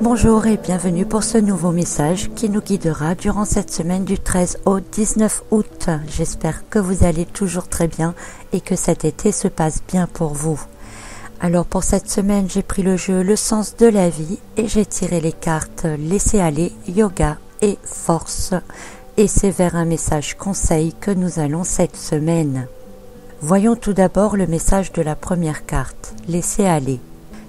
Bonjour et bienvenue pour ce nouveau message qui nous guidera durant cette semaine du 13 au 19 août. J'espère que vous allez toujours très bien et que cet été se passe bien pour vous. Alors pour cette semaine, j'ai pris le jeu Le sens de la vie et j'ai tiré les cartes Laisser aller, Yoga et Force. Et c'est vers un message conseil que nous allons cette semaine. Voyons tout d'abord le message de la première carte, Laisser aller.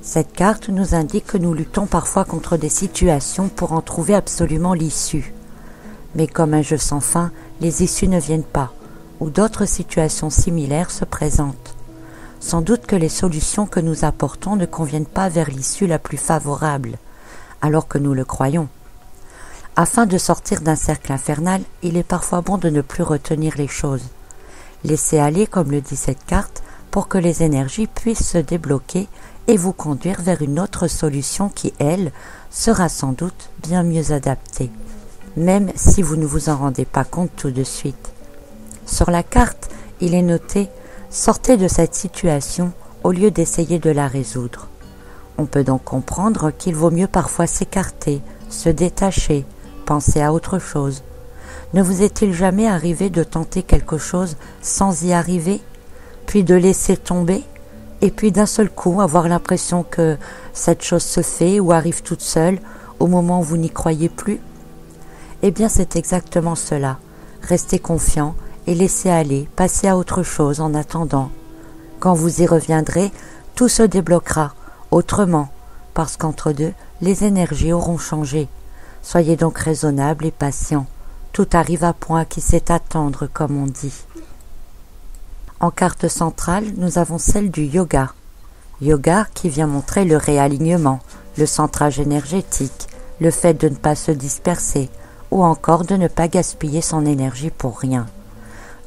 Cette carte nous indique que nous luttons parfois contre des situations pour en trouver absolument l'issue. Mais comme un jeu sans fin, les issues ne viennent pas, ou d'autres situations similaires se présentent. Sans doute que les solutions que nous apportons ne conviennent pas vers l'issue la plus favorable, alors que nous le croyons. Afin de sortir d'un cercle infernal, il est parfois bon de ne plus retenir les choses. Laisser aller, comme le dit cette carte, pour que les énergies puissent se débloquer et vous conduire vers une autre solution qui, elle, sera sans doute bien mieux adaptée, même si vous ne vous en rendez pas compte tout de suite. Sur la carte, il est noté « Sortez de cette situation au lieu d'essayer de la résoudre ». On peut donc comprendre qu'il vaut mieux parfois s'écarter, se détacher, penser à autre chose. Ne vous est-il jamais arrivé de tenter quelque chose sans y arriver, puis de laisser tomber ? Et puis d'un seul coup avoir l'impression que cette chose se fait ou arrive toute seule au moment où vous n'y croyez plus? Eh bien c'est exactement cela. Restez confiant et laissez aller, passez à autre chose en attendant. Quand vous y reviendrez, tout se débloquera autrement, parce qu'entre deux, les énergies auront changé. Soyez donc raisonnable et patient. Tout arrive à point qui sait attendre, comme on dit. En carte centrale, nous avons celle du yoga. Yoga qui vient montrer le réalignement, le centrage énergétique, le fait de ne pas se disperser ou encore de ne pas gaspiller son énergie pour rien.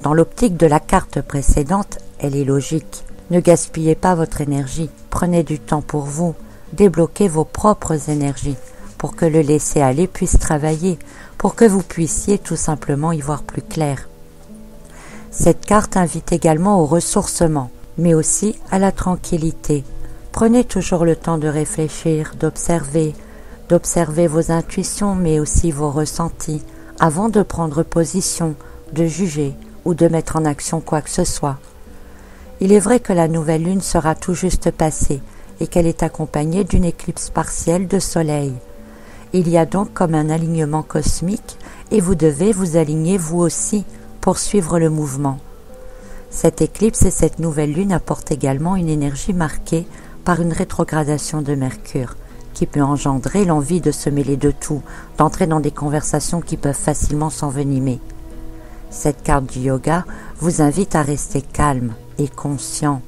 Dans l'optique de la carte précédente, elle est logique. Ne gaspillez pas votre énergie, prenez du temps pour vous, débloquez vos propres énergies pour que le laisser-aller puisse travailler, pour que vous puissiez tout simplement y voir plus clair. Cette carte invite également au ressourcement, mais aussi à la tranquillité. Prenez toujours le temps de réfléchir, d'observer vos intuitions, mais aussi vos ressentis, avant de prendre position, de juger ou de mettre en action quoi que ce soit. Il est vrai que la nouvelle lune sera tout juste passée et qu'elle est accompagnée d'une éclipse partielle de soleil. Il y a donc comme un alignement cosmique et vous devez vous aligner vous aussi pour suivre le mouvement. Cette éclipse et cette nouvelle lune apportent également une énergie marquée par une rétrogradation de Mercure, qui peut engendrer l'envie de se mêler de tout, d'entrer dans des conversations qui peuvent facilement s'envenimer. Cette carte du yoga vous invite à rester calme et conscient,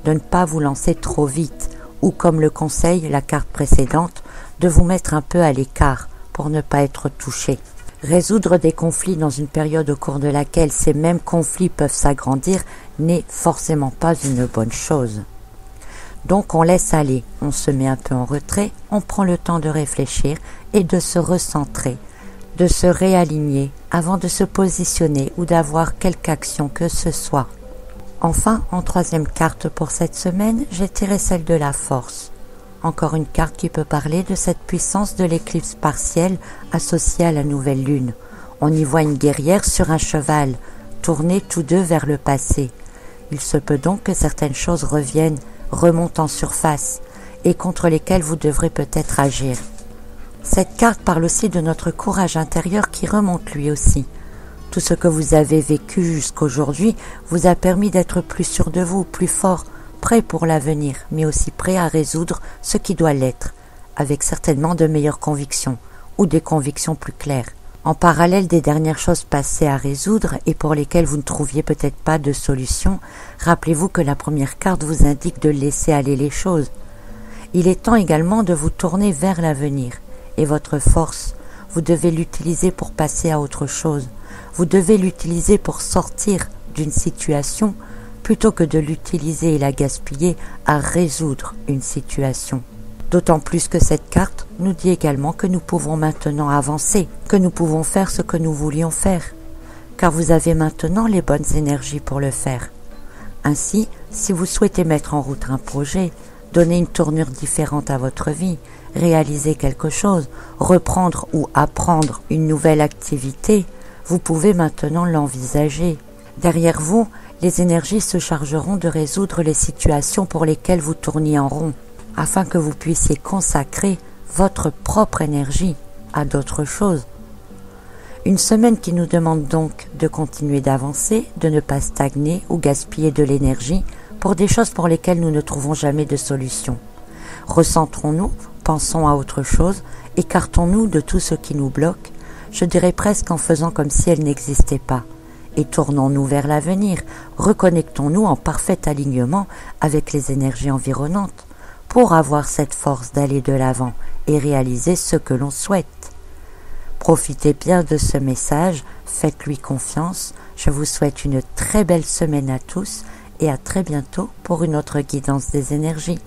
de ne pas vous lancer trop vite, ou comme le conseille la carte précédente, de vous mettre un peu à l'écart pour ne pas être touché. Résoudre des conflits dans une période au cours de laquelle ces mêmes conflits peuvent s'agrandir n'est forcément pas une bonne chose. Donc on laisse aller, on se met un peu en retrait, on prend le temps de réfléchir et de se recentrer, de se réaligner avant de se positionner ou d'avoir quelque action que ce soit. Enfin, en troisième carte pour cette semaine, j'ai tiré celle de la force. Encore une carte qui peut parler de cette puissance de l'éclipse partielle associée à la nouvelle lune. On y voit une guerrière sur un cheval, tournés tous deux vers le passé. Il se peut donc que certaines choses remontent en surface, et contre lesquelles vous devrez peut-être agir. Cette carte parle aussi de notre courage intérieur qui remonte lui aussi. Tout ce que vous avez vécu jusqu'aujourd'hui vous a permis d'être plus sûr de vous, plus fort, prêt pour l'avenir, mais aussi prêt à résoudre ce qui doit l'être, avec certainement de meilleures convictions, ou des convictions plus claires. En parallèle des dernières choses passées à résoudre et pour lesquelles vous ne trouviez peut-être pas de solution, rappelez-vous que la première carte vous indique de laisser aller les choses. Il est temps également de vous tourner vers l'avenir, et votre force, vous devez l'utiliser pour passer à autre chose. Vous devez l'utiliser pour sortir d'une situation plutôt que de l'utiliser et la gaspiller à résoudre une situation. D'autant plus que cette carte nous dit également que nous pouvons maintenant avancer, que nous pouvons faire ce que nous voulions faire, car vous avez maintenant les bonnes énergies pour le faire. Ainsi, si vous souhaitez mettre en route un projet, donner une tournure différente à votre vie, réaliser quelque chose, reprendre ou apprendre une nouvelle activité, vous pouvez maintenant l'envisager. Derrière vous, les énergies se chargeront de résoudre les situations pour lesquelles vous tourniez en rond, afin que vous puissiez consacrer votre propre énergie à d'autres choses. Une semaine qui nous demande donc de continuer d'avancer, de ne pas stagner ou gaspiller de l'énergie pour des choses pour lesquelles nous ne trouvons jamais de solution. Recentrons-nous, pensons à autre chose, écartons-nous de tout ce qui nous bloque, je dirais presque en faisant comme si elle n'existait pas, et tournons-nous vers l'avenir, reconnectons-nous en parfait alignement avec les énergies environnantes pour avoir cette force d'aller de l'avant et réaliser ce que l'on souhaite. Profitez bien de ce message, faites-lui confiance, je vous souhaite une très belle semaine à tous et à très bientôt pour une autre guidance des énergies.